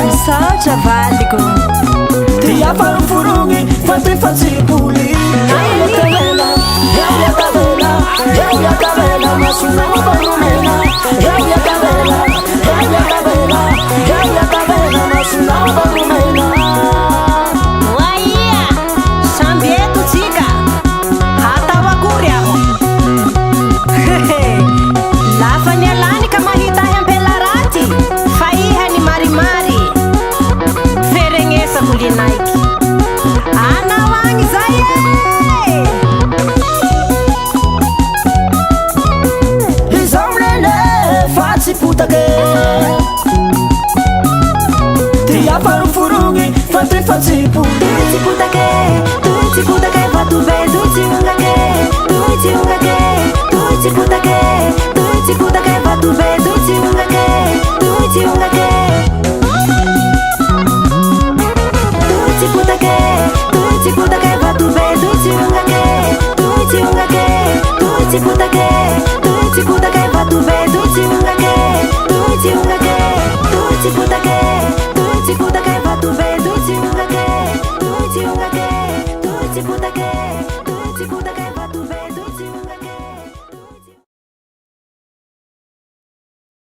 Misaotra valiko Tia faroforogn'ny fatefatsipoli Yauyakavela, yauyakavela, yauyakavela Masuna barumena Yauyakavela, yauyakavela, yauyakavela Masuna barumena Waia, samby eto tsika Hatao akory aho Lafa nialany ka mahita ampela-raty Fa iha ny marimary Feregnesa molinaiky Anao agny zay Izaho nene fa tsy potake Tia faroforogn'ny fatefatsipoli Tuitsi putake, vatube, tuitsi ungake, tuitsi putake, vatube, tuitsi ungake. Tuitsi putake, vatube, tuitsi ungake, tuitsi putake, vatube, tuitsi ungake, tuitsi putake, vatube, tuitsi ungake, tuitsi putake.